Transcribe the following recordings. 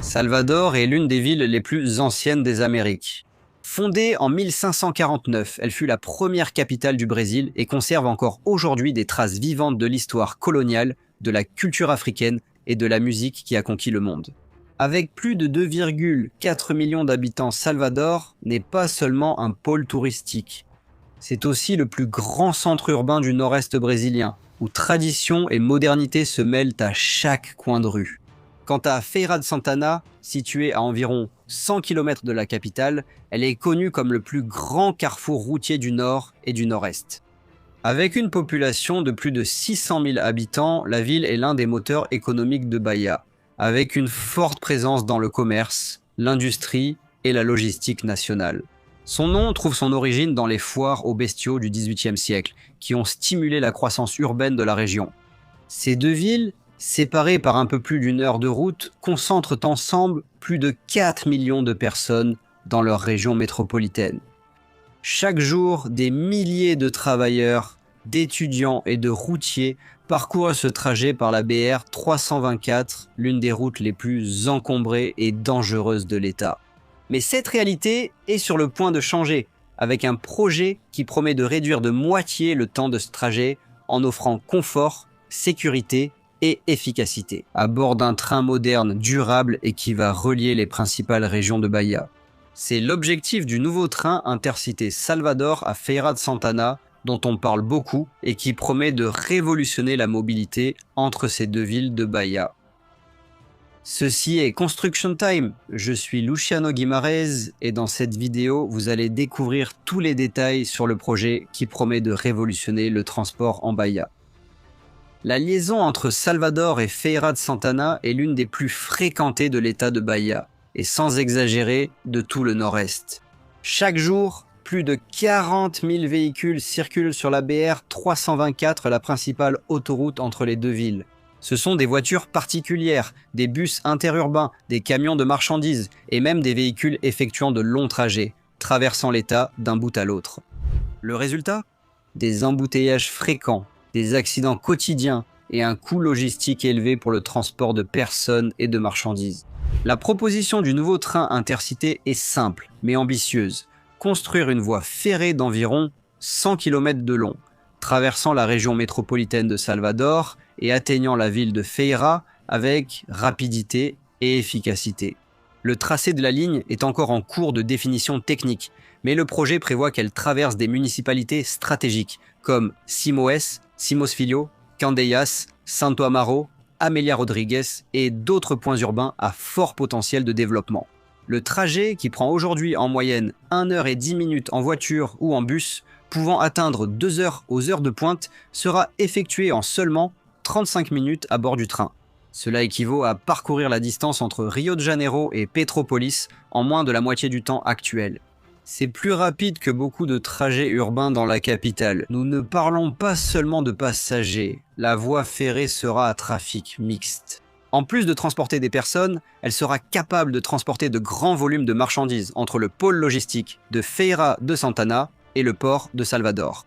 Salvador est l'une des villes les plus anciennes des Amériques. Fondée en 1549, elle fut la première capitale du Brésil et conserve encore aujourd'hui des traces vivantes de l'histoire coloniale, de la culture africaine et de la musique qui a conquis le monde. Avec plus de 2,4 millions d'habitants, Salvador n'est pas seulement un pôle touristique. C'est aussi le plus grand centre urbain du nord-est brésilien, où tradition et modernité se mêlent à chaque coin de rue. Quant à Feira de Santana, située à environ 100 km de la capitale, elle est connue comme le plus grand carrefour routier du nord et du nord-est. Avec une population de plus de 600 000 habitants, la ville est l'un des moteurs économiques de Bahia, avec une forte présence dans le commerce, l'industrie et la logistique nationale. Son nom trouve son origine dans les foires aux bestiaux du XVIIIe siècle, qui ont stimulé la croissance urbaine de la région. Ces deux villes, séparées par un peu plus d'une heure de route, concentrent ensemble plus de 4 millions de personnes dans leur région métropolitaine. Chaque jour, des milliers de travailleurs, d'étudiants et de routiers parcourent ce trajet par la BR 324, l'une des routes les plus encombrées et dangereuses de l'État. Mais cette réalité est sur le point de changer, avec un projet qui promet de réduire de moitié le temps de ce trajet en offrant confort, sécurité et efficacité, à bord d'un train moderne, durable et qui va relier les principales régions de Bahia. C'est l'objectif du nouveau train intercité Salvador à Feira de Santana, dont on parle beaucoup et qui promet de révolutionner la mobilité entre ces deux villes de Bahia. Ceci est Construction Time, je suis Luciano Guimarães et dans cette vidéo, vous allez découvrir tous les détails sur le projet qui promet de révolutionner le transport en Bahia. La liaison entre Salvador et Feira de Santana est l'une des plus fréquentées de l'état de Bahia, et sans exagérer, de tout le nord-est. Chaque jour, plus de 40 000 véhicules circulent sur la BR 324, la principale autoroute entre les deux villes. Ce sont des voitures particulières, des bus interurbains, des camions de marchandises et même des véhicules effectuant de longs trajets, traversant l'État d'un bout à l'autre. Le résultat ? Des embouteillages fréquents, des accidents quotidiens et un coût logistique élevé pour le transport de personnes et de marchandises. La proposition du nouveau train intercité est simple, mais ambitieuse. Construire une voie ferrée d'environ 100 km de long, traversant la région métropolitaine de Salvador et atteignant la ville de Feira avec rapidité et efficacité. Le tracé de la ligne est encore en cours de définition technique, mais le projet prévoit qu'elle traverse des municipalités stratégiques comme Simoes, Simos Filho, Candeias, Santo Amaro, Amélia Rodrigues et d'autres points urbains à fort potentiel de développement. Le trajet, qui prend aujourd'hui en moyenne 1 heure et 10 minutes en voiture ou en bus, pouvant atteindre 2 heures aux heures de pointe, sera effectué en seulement 35 minutes à bord du train. Cela équivaut à parcourir la distance entre Rio de Janeiro et Petrópolis en moins de la moitié du temps actuel. C'est plus rapide que beaucoup de trajets urbains dans la capitale. Nous ne parlons pas seulement de passagers, la voie ferrée sera à trafic mixte. En plus de transporter des personnes, elle sera capable de transporter de grands volumes de marchandises entre le pôle logistique de Feira de Santana et le port de Salvador.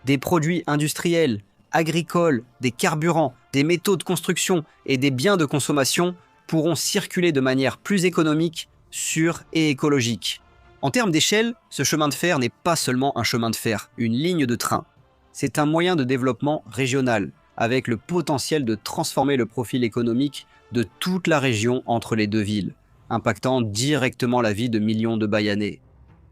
Des produits industriels, agricoles, des carburants, des métaux de construction et des biens de consommation pourront circuler de manière plus économique, sûre et écologique. En termes d'échelle, ce chemin de fer n'est pas seulement un chemin de fer, une ligne de train. C'est un moyen de développement régional, avec le potentiel de transformer le profil économique de toute la région entre les deux villes, impactant directement la vie de millions de Bahianais.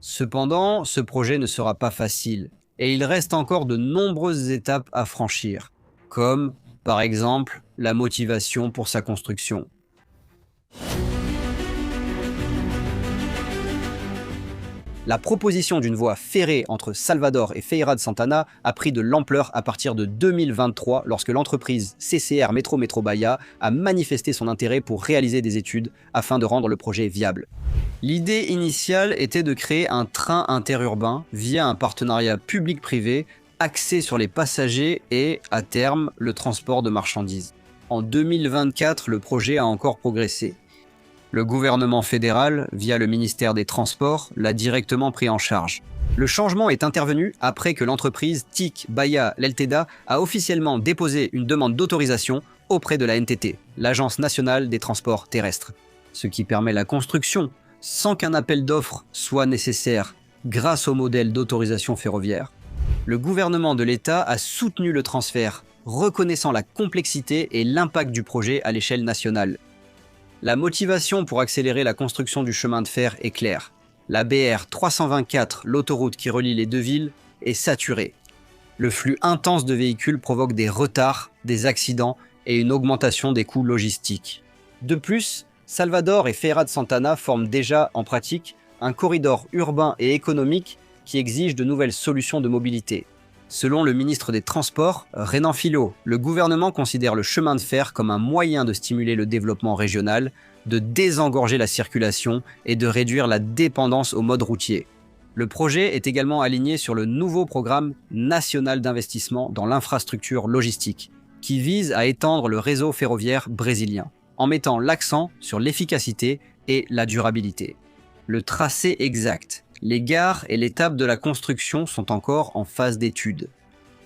Cependant, ce projet ne sera pas facile, et il reste encore de nombreuses étapes à franchir, comme, par exemple, la motivation pour sa construction. La proposition d'une voie ferrée entre Salvador et Feira de Santana a pris de l'ampleur à partir de 2023 lorsque l'entreprise CCR Metro Bahia a manifesté son intérêt pour réaliser des études afin de rendre le projet viable. L'idée initiale était de créer un train interurbain via un partenariat public-privé axé sur les passagers et, à terme, le transport de marchandises. En 2024, le projet a encore progressé. Le gouvernement fédéral, via le ministère des Transports, l'a directement pris en charge. Le changement est intervenu après que l'entreprise TIC Bahia Ltda a officiellement déposé une demande d'autorisation auprès de la NTT, l'Agence nationale des transports terrestres. ce qui permet la construction sans qu'un appel d'offres soit nécessaire grâce au modèle d'autorisation ferroviaire. Le gouvernement de l'État a soutenu le transfert, reconnaissant la complexité et l'impact du projet à l'échelle nationale. La motivation pour accélérer la construction du chemin de fer est claire. La BR 324, l'autoroute qui relie les deux villes, est saturée. Le flux intense de véhicules provoque des retards, des accidents et une augmentation des coûts logistiques. De plus, Salvador et Feira de Santana forment déjà, en pratique, un corridor urbain et économique qui exige de nouvelles solutions de mobilité. Selon le ministre des Transports, Renan Filho, le gouvernement considère le chemin de fer comme un moyen de stimuler le développement régional, de désengorger la circulation et de réduire la dépendance au mode routier. Le projet est également aligné sur le nouveau programme national d'investissement dans l'infrastructure logistique, qui vise à étendre le réseau ferroviaire brésilien, en mettant l'accent sur l'efficacité et la durabilité. Le tracé exact, les gares et l'étape de la construction sont encore en phase d'étude.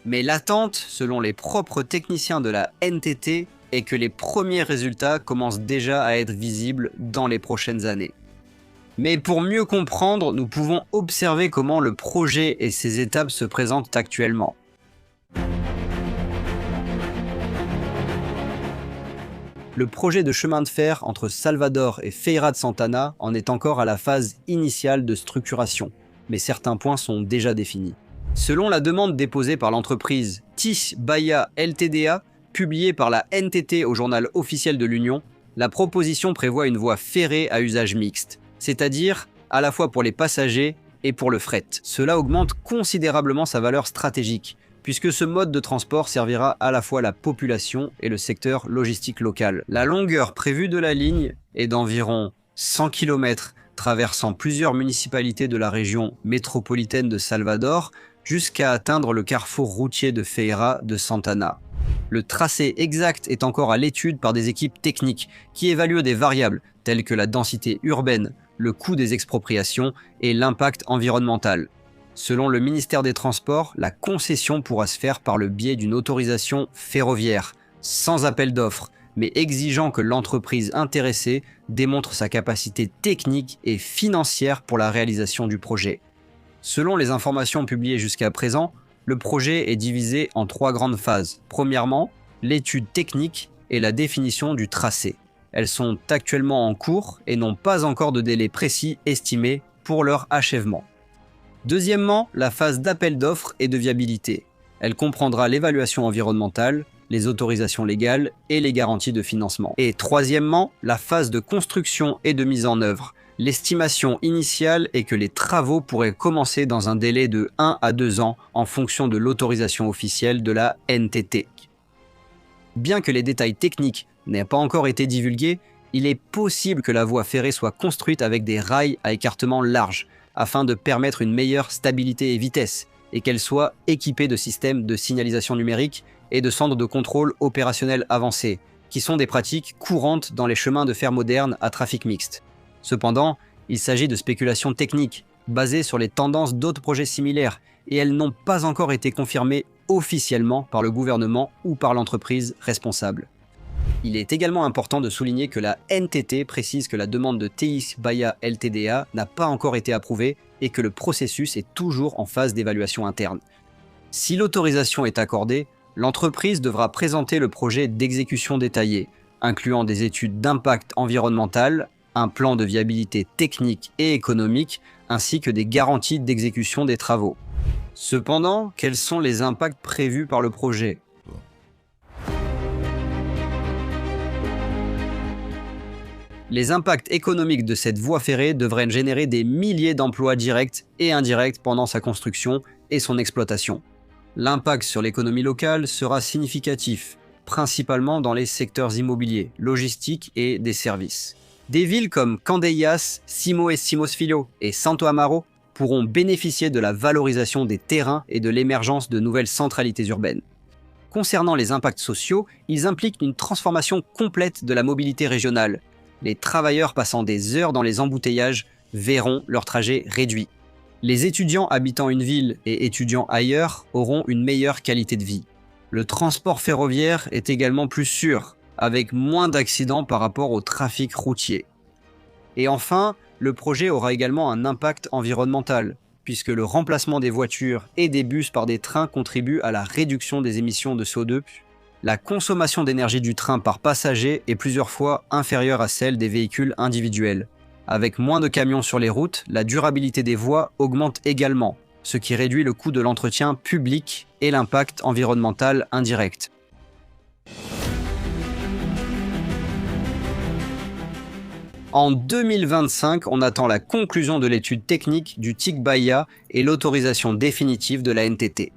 Mais l'attente, selon les propres techniciens de la NTT, est que les premiers résultats commencent déjà à être visibles dans les prochaines années. Mais pour mieux comprendre, nous pouvons observer comment le projet et ses étapes se présentent actuellement. Le projet de chemin de fer entre Salvador et Feira de Santana en est encore à la phase initiale de structuration, mais certains points sont déjà définis. Selon la demande déposée par l'entreprise TIS Bahia LTDA, publiée par la NTT au journal officiel de l'Union, la proposition prévoit une voie ferrée à usage mixte, c'est-à-dire à la fois pour les passagers et pour le fret. Cela augmente considérablement sa valeur stratégique, puisque ce mode de transport servira à la fois la population et le secteur logistique local. La longueur prévue de la ligne est d'environ 100 km, traversant plusieurs municipalités de la région métropolitaine de Salvador, jusqu'à atteindre le carrefour routier de Feira de Santana. Le tracé exact est encore à l'étude par des équipes techniques qui évaluent des variables telles que la densité urbaine, le coût des expropriations et l'impact environnemental. Selon le ministère des Transports, la concession pourra se faire par le biais d'une autorisation ferroviaire, sans appel d'offres, mais exigeant que l'entreprise intéressée démontre sa capacité technique et financière pour la réalisation du projet. Selon les informations publiées jusqu'à présent, le projet est divisé en 3 grandes phases. Premièrement, l'étude technique et la définition du tracé. Elles sont actuellement en cours et n'ont pas encore de délai précis estimé pour leur achèvement. Deuxièmement, la phase d'appel d'offres et de viabilité. Elle comprendra l'évaluation environnementale, les autorisations légales et les garanties de financement. Et troisièmement, la phase de construction et de mise en œuvre. L'estimation initiale est que les travaux pourraient commencer dans un délai de 1 à 2 ans en fonction de l'autorisation officielle de la NTT. Bien que les détails techniques n'aient pas encore été divulgués, il est possible que la voie ferrée soit construite avec des rails à écartement large, afin de permettre une meilleure stabilité et vitesse, et qu'elle soit équipée de systèmes de signalisation numérique et de centres de contrôle opérationnel avancés, qui sont des pratiques courantes dans les chemins de fer modernes à trafic mixte. Cependant, il s'agit de spéculations techniques, basées sur les tendances d'autres projets similaires, et elles n'ont pas encore été confirmées officiellement par le gouvernement ou par l'entreprise responsable. Il est également important de souligner que la NTT précise que la demande de TIS Bahia LTDA n'a pas encore été approuvée et que le processus est toujours en phase d'évaluation interne. Si l'autorisation est accordée, l'entreprise devra présenter le projet d'exécution détaillé, incluant des études d'impact environnemental, un plan de viabilité technique et économique, ainsi que des garanties d'exécution des travaux. Cependant, quels sont les impacts prévus par le projet ? Les impacts économiques de cette voie ferrée devraient générer des milliers d'emplois directs et indirects pendant sa construction et son exploitation. L'impact sur l'économie locale sera significatif, principalement dans les secteurs immobiliers, logistiques et des services. Des villes comme Candeias, Simo e Simos Filho et Santo Amaro pourront bénéficier de la valorisation des terrains et de l'émergence de nouvelles centralités urbaines. Concernant les impacts sociaux, ils impliquent une transformation complète de la mobilité régionale. Les travailleurs passant des heures dans les embouteillages verront leur trajet réduit. Les étudiants habitant une ville et étudiant ailleurs auront une meilleure qualité de vie. Le transport ferroviaire est également plus sûr, avec moins d'accidents par rapport au trafic routier. Et enfin, le projet aura également un impact environnemental, puisque le remplacement des voitures et des bus par des trains contribue à la réduction des émissions de CO2. La consommation d'énergie du train par passager est plusieurs fois inférieure à celle des véhicules individuels. Avec moins de camions sur les routes, la durabilité des voies augmente également, ce qui réduit le coût de l'entretien public et l'impact environnemental indirect. En 2025, on attend la conclusion de l'étude technique du TIC Bahia et l'autorisation définitive de la NTT.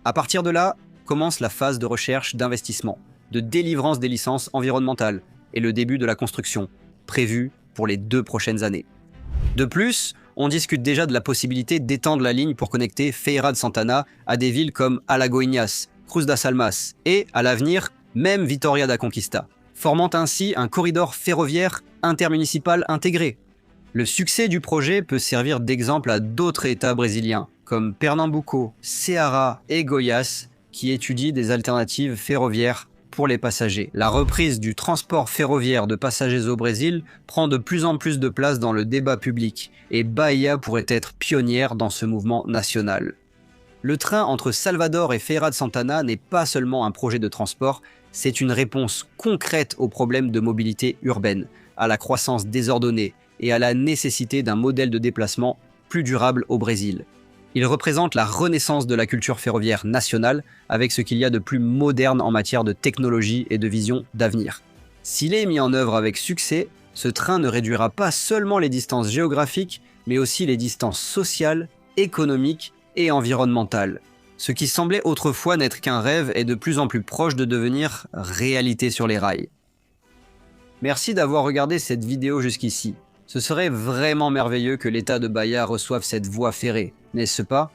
À partir de là, commence la phase de recherche d'investissement, de délivrance des licences environnementales et le début de la construction, prévu pour les 2 prochaines années. De plus, on discute déjà de la possibilité d'étendre la ligne pour connecter Feira de Santana à des villes comme Alagoinhas, Cruz das Almas et, à l'avenir, même Vitória da Conquista, formant ainsi un corridor ferroviaire intermunicipal intégré. Le succès du projet peut servir d'exemple à d'autres États brésiliens, comme Pernambuco, Ceará et Goiás, qui étudient des alternatives ferroviaires pour les passagers. La reprise du transport ferroviaire de passagers au Brésil prend de plus en plus de place dans le débat public, et Bahia pourrait être pionnière dans ce mouvement national. Le train entre Salvador et Feira de Santana n'est pas seulement un projet de transport, c'est une réponse concrète aux problèmes de mobilité urbaine, à la croissance désordonnée et à la nécessité d'un modèle de déplacement plus durable au Brésil. Il représente la renaissance de la culture ferroviaire nationale avec ce qu'il y a de plus moderne en matière de technologie et de vision d'avenir. S'il est mis en œuvre avec succès, ce train ne réduira pas seulement les distances géographiques, mais aussi les distances sociales, économiques et environnementales. Ce qui semblait autrefois n'être qu'un rêve est de plus en plus proche de devenir réalité sur les rails. Merci d'avoir regardé cette vidéo jusqu'ici. Ce serait vraiment merveilleux que l'État de Bahia reçoive cette voie ferrée, n'est-ce pas?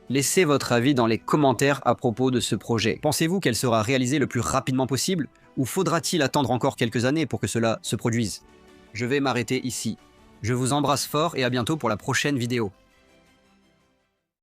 Laissez votre avis dans les commentaires à propos de ce projet. Pensez-vous qu'elle sera réalisée le plus rapidement possible, ou faudra-t-il attendre encore quelques années pour que cela se produise? Je vais m'arrêter ici. Je vous embrasse fort et à bientôt pour la prochaine vidéo.